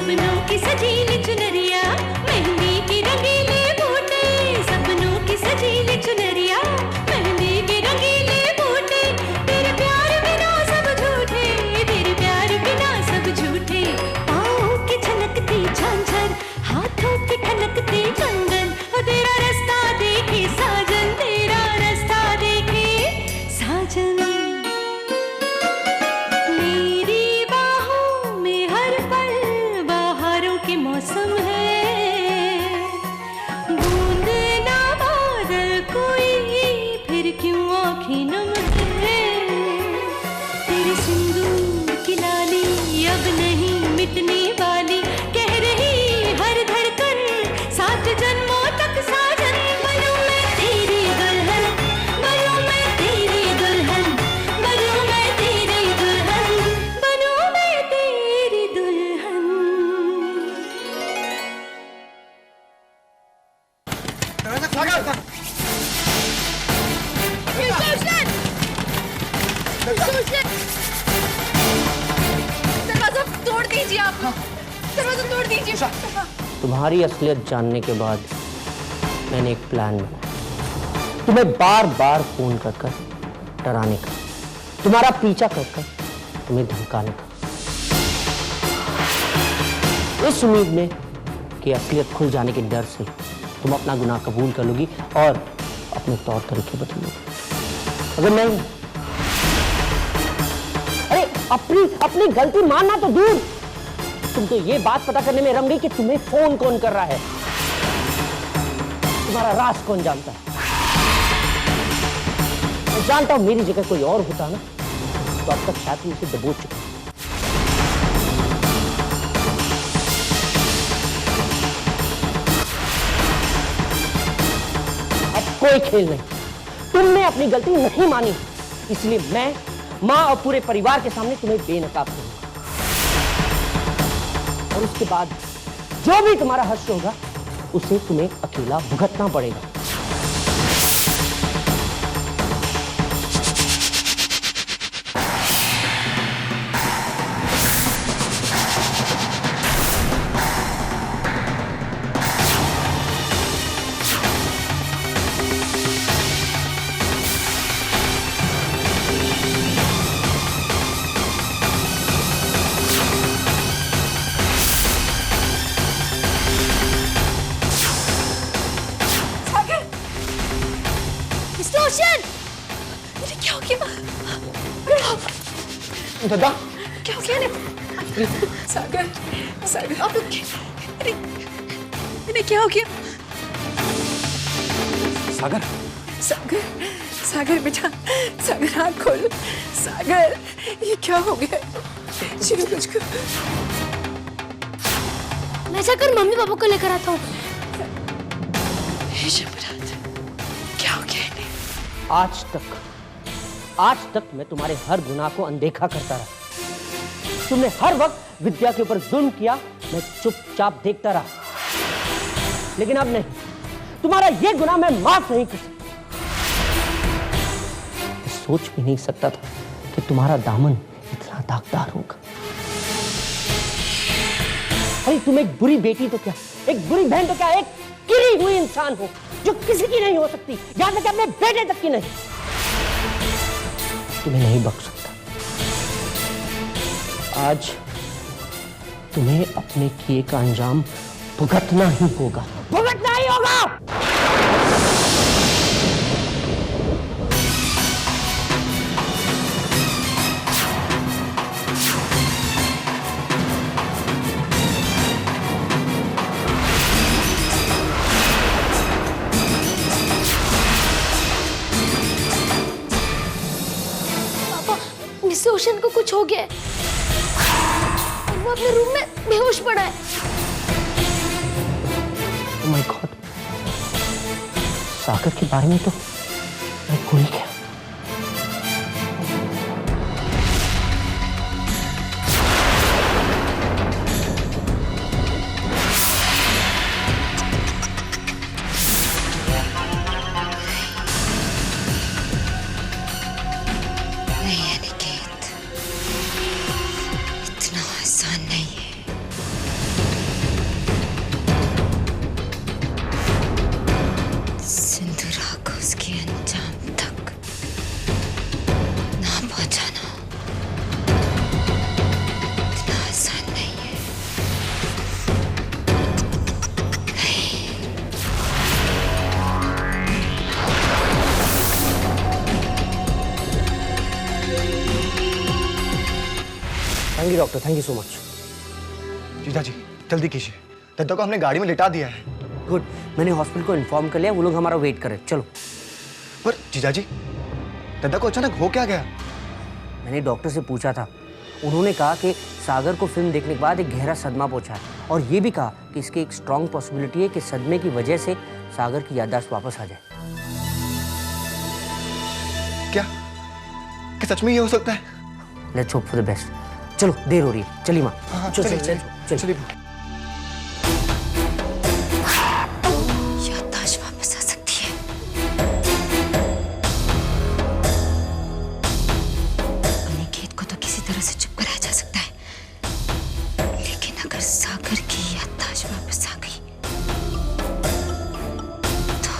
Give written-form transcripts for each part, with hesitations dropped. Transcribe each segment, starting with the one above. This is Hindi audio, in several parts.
सपनों की सजीली चुनरिया, मेहंदी की रंगीले बूटे, सपनों की सजीली चुनरिया, मेहंदी के रंगीले बूटे, तेरे प्यार बिना सब झूठे, तेरे प्यार बिना सब झूठे, पाँव की छलकती झांझर, हाथों की ठनकती कंगन, तेरा रास्ता देखे साजन, तेरा रास्ता देखे साजन। मेरी बाहों में हर पल बहारों के मौसम है, बूंद ना बादल कोई फिर क्यों आँखें नम है, तेरे सिंदूर की लाली अब नहीं मिटने वाली, कह रही हर धड़कन 7 जन्मों तक साजन। बनूं मैं तेरी दुल्हन, बनूं मैं तेरी दुल्हन, बनूं मैं तेरी दुल्हन, बनूं मैं तेरी दुल्हन। दरवाजा तोड़ दीजिए आप, दरवाजा तोड़ दीजिए। तुम्हारी असलियत जानने के बाद मैंने एक प्लान बनाया, तुम्हें बार बार फोन कर कर डराने का, तुम्हारा पीछा कर कर तुम्हें धमकाने का, इस उम्मीद में कि असलियत खुल जाने के डर से तुम अपना गुनाह कबूल कर लोगी और अपने तौर तरीके बदल लोगी। अगर नहीं, अरे अपनी गलती मानना तो दूर, तुम तो ये बात पता करने में रम गई कि तुम्हें फोन कौन कर रहा है, तुम्हारा राज कौन जानता है। मैं जानता हूं मेरी जगह कोई और होता ना तो अब तक शायद तुम उसे दबोच चुका। अब कोई खेल नहीं, तुमने अपनी गलती नहीं मानी, इसलिए मैं मां और पूरे परिवार के सामने तुम्हें बेनकाब करूंगा, और उसके बाद जो भी तुम्हारा हश्र होगा उसे तुम्हें अकेला भुगतना पड़ेगा। दादा क्या हो गया? सागर, सागर आप लोग इन्हें क्या हो गया? सागर, सागर, सागर बेटा, सागर आँख खोल, सागर ये क्या हो गया? चिरू मुझको। मैं जाकर मम्मी पापा को लेकर आता हूँ। क्या हो गया इन्हें? आज तक मैं तुम्हारे हर गुनाह को अनदेखा करता रहा, तुमने हर वक्त विद्या के ऊपर जुल्म किया, मैं चुपचाप देखता रहा, लेकिन अब नहीं, तुम्हारा यह गुनाह मैं माफ नहीं कर सकता। मैं सोच भी नहीं सकता था कि तुम्हारा दामन इतना दागदार होगा। अरे तुम एक बुरी बेटी तो क्या, एक बुरी बहन तो क्या, एक गिरी हुई इंसान हो जो किसी की नहीं हो सकती, याद रखें अपने बेटे तक की नहीं। तुम्हें नहीं बख्श सकता। आज तुम्हें अपने किए का अंजाम भुगतना ही होगा, भुगतना ही होगा। मिस्टर ओशन को कुछ हो गया है और वो अपने रूम में बेहोश पड़ा है। Oh my God, सागर के बारे में तो मैं भूल गया। नहीं अनिकेत, इतना आसान नहीं है। Thank you doctor, thank you so much. जीजा जी जल्दी कीजिए, दद्दा को हमने गाड़ी में लिटा दिया है। गुड, मैंने हॉस्पिटल को इन्फॉर्म कर लिया, वो लोग हमारा वेट कर रहे हैं। चलो। पर जीजा जी दद्दा को अचानक हो क्या गया? मैंने डॉक्टर से पूछा था, उन्होंने कहा कि सागर को फिल्म देखने के बाद एक गहरा सदमा पहुंचा है, और ये भी कहा कि इसकी एक स्ट्रांग पॉसिबिलिटी है कि सदमे की वजह से सागर की याददाश्त वापस आ जाए। क्या सच में ये हो सकता है? Let's hope for the best. चलो, देर हो रही है, चलिए माँ। हाँ, चलो, चलिए, चलो, चलो। चलिए। याददाश्त वापस आ सकती है। अनिकेत को तो किसी तरह से चुप कराया जा सकता है, लेकिन अगर सागर की याददाश्त वापस आ गई तो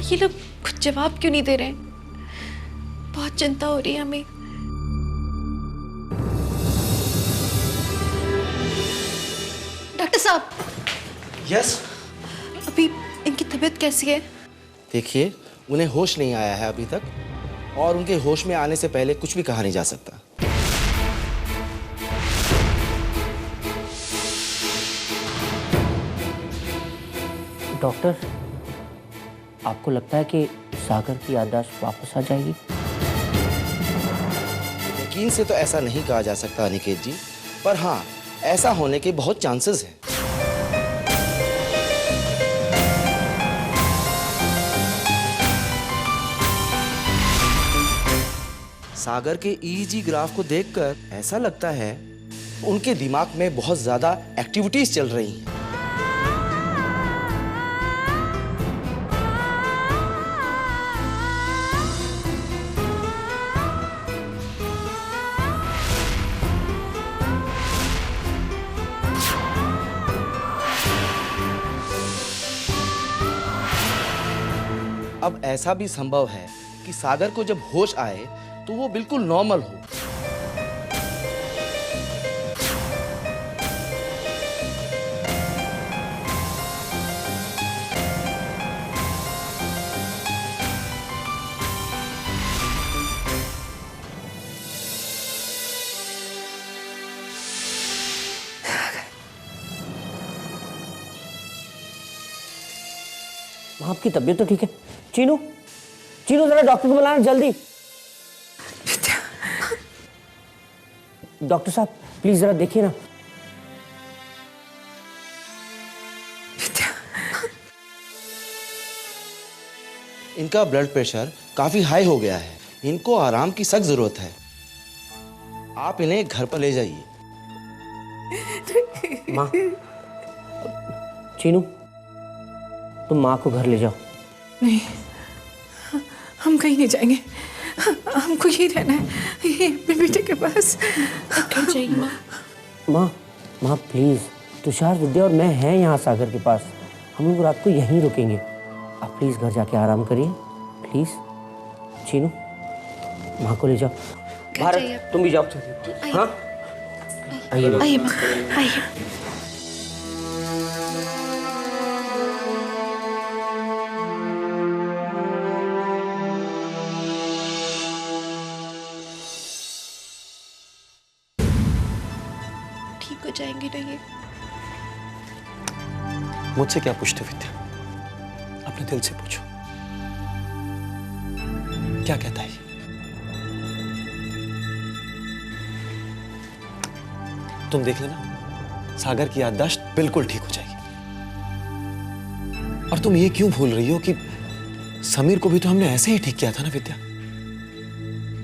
ये लोग कुछ जवाब क्यों नहीं दे रहे? बहुत चिंता हो रही है हमें। डॉक्टर साहब, यस। अभी इनकी तबीयत कैसी है? देखिए, उन्हें होश नहीं आया है अभी तक, और उनके होश में आने से पहले कुछ भी कहा नहीं जा सकता। डॉक्टर, आपको लगता है कि सागर की याददाश्त वापस आ जाएगी? यकीन से तो ऐसा नहीं कहा जा सकता अनिकेत जी, पर हाँ, ऐसा होने के बहुत चांसेस हैं। सागर के ईईजी ग्राफ को देखकर ऐसा लगता है उनके दिमाग में बहुत ज्यादा एक्टिविटीज चल रही हैं। अब ऐसा भी संभव है कि सागर को जब होश आए तो वो बिल्कुल नॉर्मल हो। माँ, आपकी तबीयत तो ठीक है? चीनू, चीनू जरा डॉक्टर को बुलाना जल्दी। डॉक्टर साहब प्लीज जरा देखिए ना। इनका ब्लड प्रेशर काफी हाई हो गया है, इनको आराम की सख्त जरूरत है। आप इन्हें घर पर ले जाइए। माँ, चीनू तुम माँ को घर ले जाओ। नहीं, हम कहीं नहीं जाएंगे, हमको यही रहना है, ये अपने बेटे के पास। कहीं जाएगी माँ? माँ, माँ प्लीज, तुषार, विद्या और मैं हैं यहाँ सागर के पास, हम लोग रात को यहीं रुकेंगे। आप प्लीज घर जाके आराम करिए प्लीज। चीनू, माँ को ले जाओ। भारत, तुम भी जाओ। हाँ, आइए माँ। आइए माँ, आइए। ठीक हो जाएंगे ना ये? मुझसे क्या पूछते विद्या? अपने दिल से पूछो, क्या कहता है? तुम देख लेना, सागर की याददाश्त बिल्कुल ठीक हो जाएगी। और तुम ये क्यों भूल रही हो कि समीर को भी तो हमने ऐसे ही ठीक किया था ना विद्या?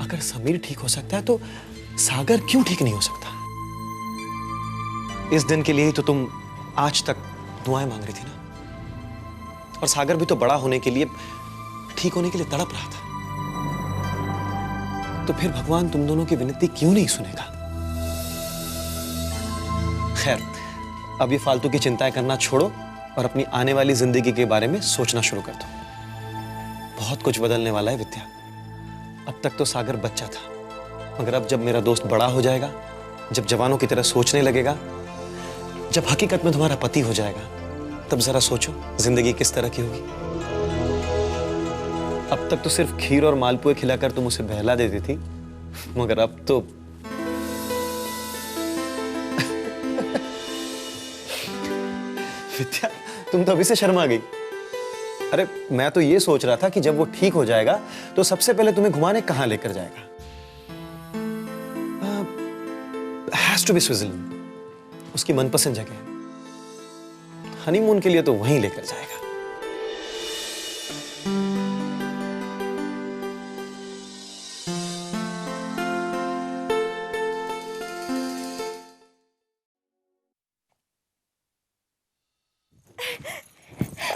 अगर समीर ठीक हो सकता है तो सागर क्यों ठीक नहीं हो सकता? इस दिन के लिए ही तो तुम आज तक दुआएं मांग रही थी ना। और सागर भी तो बड़ा होने के लिए, ठीक होने के लिए तड़प रहा था। तो फिर भगवान तुम दोनों की विनती क्यों नहीं सुनेगा? खैर, अब ये फालतू की चिंताएं करना छोड़ो और अपनी आने वाली जिंदगी के बारे में सोचना शुरू कर दो। बहुत कुछ बदलने वाला है विद्या। अब तक तो सागर बच्चा था, मगर अब जब मेरा दोस्त बड़ा हो जाएगा, जब जवानों की तरह सोचने लगेगा, जब हकीकत में तुम्हारा पति हो जाएगा, तब जरा सोचो जिंदगी किस तरह की होगी। अब तक तो सिर्फ खीर और मालपुए खिलाकर तुम उसे बहला देती थी, मगर अब तो विद्या, तुम तो अभी से शर्मा गई। अरे मैं तो ये सोच रहा था कि जब वो ठीक हो जाएगा तो सबसे पहले तुम्हें घुमाने कहां लेकर जाएगा। हैज टू बी स्विट्जरलैंड, उसकी मनपसंद जगह। हनीमून के लिए तो वहीं लेकर जाएगा।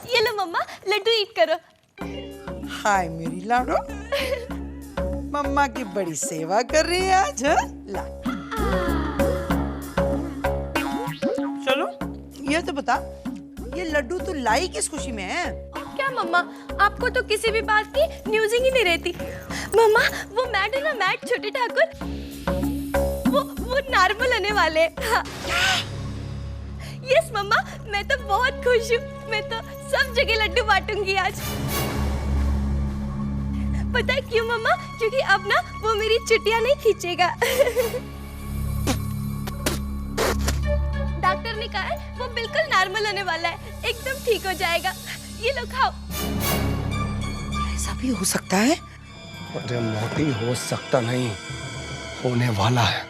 ये लो मम्मा, लड्डू ईट करो। हाय मेरी लाडो, मम्मा की बड़ी सेवा कर रही है आज। ला, चलो ये तो बता, ये लड्डू तू लाई किस खुशी में है? क्या मम्मा, आपको तो किसी भी बात की न्यूज़िंग ही नहीं रहती। मम्मा, वो मैट है ना, मैट छोटे ठाकुर, वो नॉर्मल होने वाले। हाँ। यस मम्मा, मैं तो बहुत खुश हूँ। मैं तो सब जगह लड्डू बांटूंगी आज। पता है क्यों मम्मा? क्योंकि अब ना वो मेरी चुटिया नहीं खींचेगा। डॉक्टर ने कहा है वो बिल्कुल नॉर्मल होने वाला है, एकदम ठीक हो जाएगा। ये लो खाओ। ऐसा भी हो सकता है? अरे मोटी, हो सकता नहीं, होने वाला है।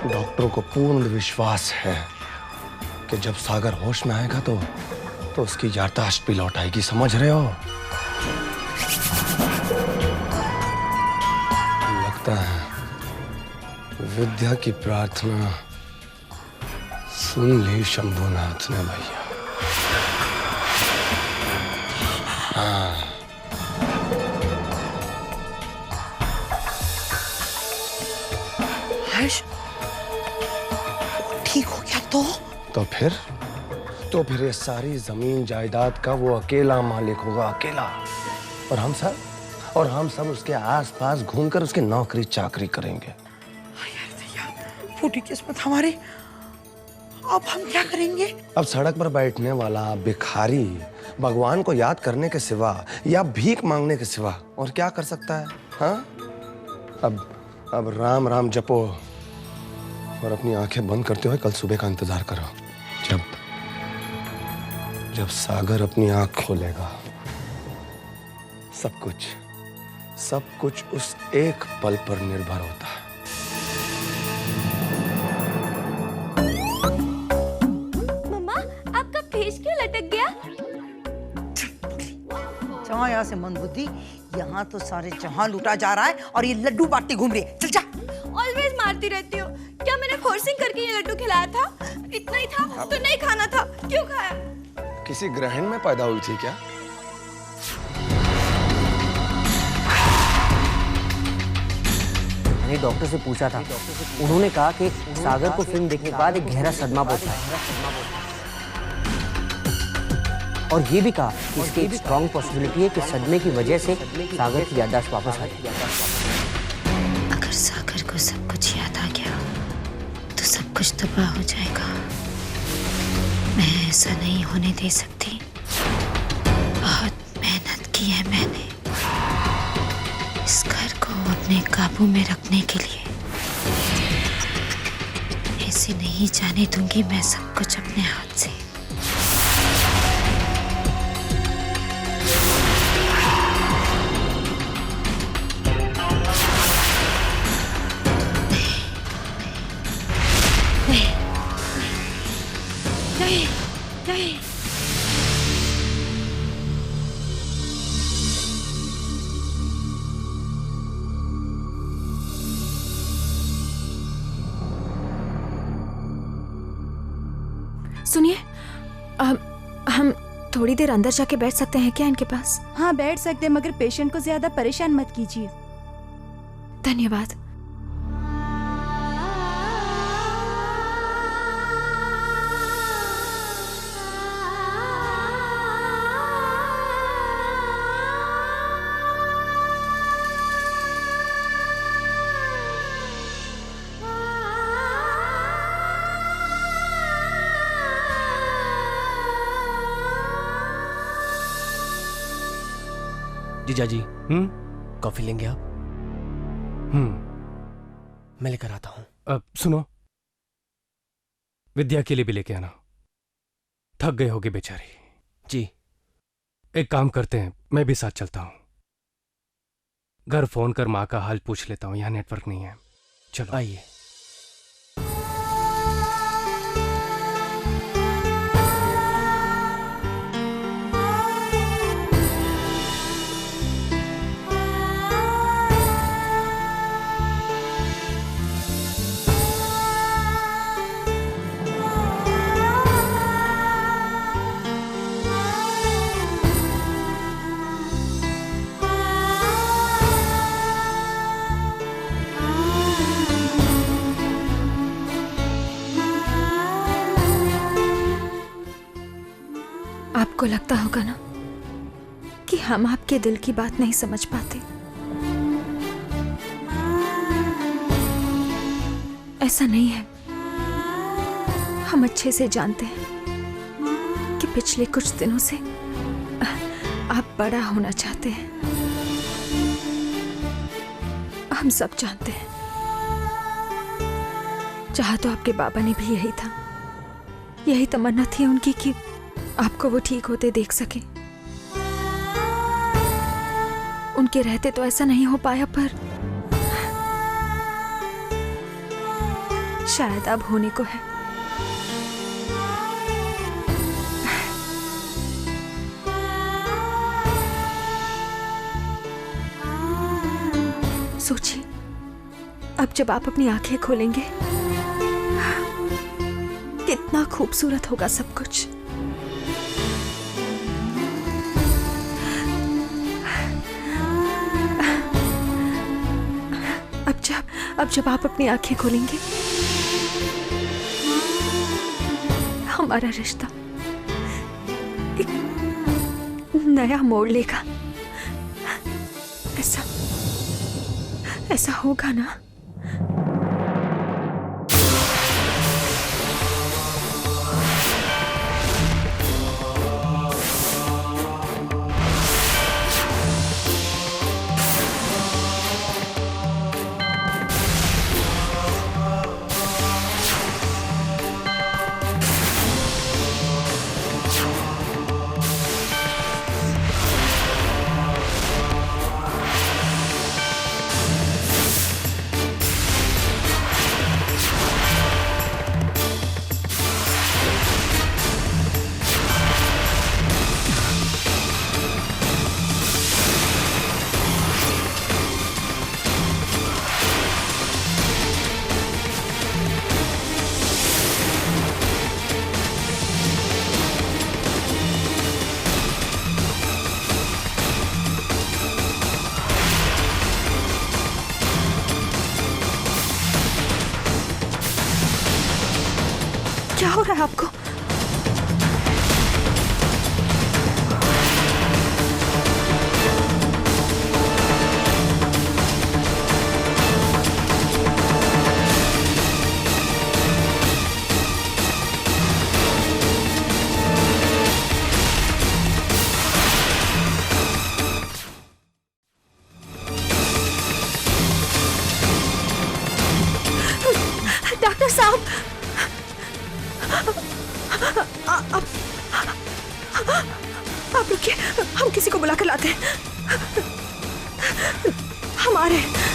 डॉक्टरों को पूर्ण विश्वास है कि जब सागर होश में आएगा तो उसकी याददाश्त भी लौट आएगी, समझ रहे हो? लगता है विद्या की प्रार्थना सुन ली शंभुनाथ ने भैया। हाँ, हर्ष, ठीक हो गया तो फिर ये सारी जमीन जायदाद का वो अकेला मालिक होगा, अकेला। और हम सब उसके आसपास घूमकर उसकी नौकरी चाकरी करेंगे। यार भैया, फूटी किस्मत हमारी। अब हम क्या करेंगे? अब सड़क पर बैठने वाला भिखारी भगवान को याद करने के सिवा या भीख मांगने के सिवा और क्या कर सकता है? हाँ, अब राम राम जपो और अपनी आंखें बंद करते हुए कल सुबह का इंतजार करो। जब सागर अपनी आंख खोलेगा, सब कुछ उस एक पल पर निर्भर होता है। मम्मा, आपका फेस क्यों लटक गया? जहाँ यहाँ से मंदबुद्धि, यहाँ तो सारे जहाँ लूटा जा रहा है और ये लड्डू बांटती घूम रही है। चल जा। ऑलवेज मारती रहती हो। क्या मैंने फोर्सिंग करके ये लड्डू खिलाया था? इतना ही था तो नहीं खाना था, क्यों खाया? किसी ग्रहण में पैदा हुई थी क्या? मैंने डॉक्टर से पूछा था, उन्होंने कहा कि सागर को फिल्म देखने के बाद एक गहरा सदमा पहुंचा है, और ये भी कहा कि इसकी एक स्ट्रॉन्ग पॉसिबिलिटी है कि सदमे की वजह से सागर की याददाश्त वापस आ जाए। अगर सागर को सब कुछ याद आ गया तो सब कुछ तबाह हो जाएगा। मैं ऐसा नहीं होने दे सकती। बहुत मेहनत की है मैंने इस घर को अपने काबू में रखने के लिए। ऐसे नहीं जाने दूंगी मैं सब कुछ अपने हाथ से। सुनिए, हम थोड़ी देर अंदर जाके बैठ सकते हैं क्या इनके पास? हाँ बैठ सकते हैं, मगर पेशेंट को ज्यादा परेशान मत कीजिए। धन्यवाद। जीजा जी, कॉफी लेंगे आप? मैं लेकर आता हूं। अब सुनो, विद्या के लिए भी लेके आना, थक गए होगे बेचारी। जी। एक काम करते हैं, मैं भी साथ चलता हूं। घर फोन कर माँ का हाल पूछ लेता हूं, यहां नेटवर्क नहीं है। चलो आइए। आपको लगता होगा ना कि हम आपके दिल की बात नहीं समझ पाते। ऐसा नहीं है। हम अच्छे से जानते हैं कि पिछले कुछ दिनों से आप बड़ा होना चाहते हैं। हम सब जानते हैं। चाहा तो आपके बाबा ने भी यही था, यही तमन्ना थी उनकी कि आपको वो ठीक होते देख सके। उनके रहते तो ऐसा नहीं हो पाया, पर शायद अब होने को है। सोचिए, अब जब आप अपनी आंखें खोलेंगे कितना खूबसूरत होगा सब कुछ। अब जब आप अपनी आंखें खोलेंगे, हमारा रिश्ता एक नया मोड़ लेगा। ऐसा होगा ना? क्या हो रहा है आपको? डॉक्टर साहब, आप रुकिए, हम किसी को बुला कर लाते हैं। हम आ रहे हैं।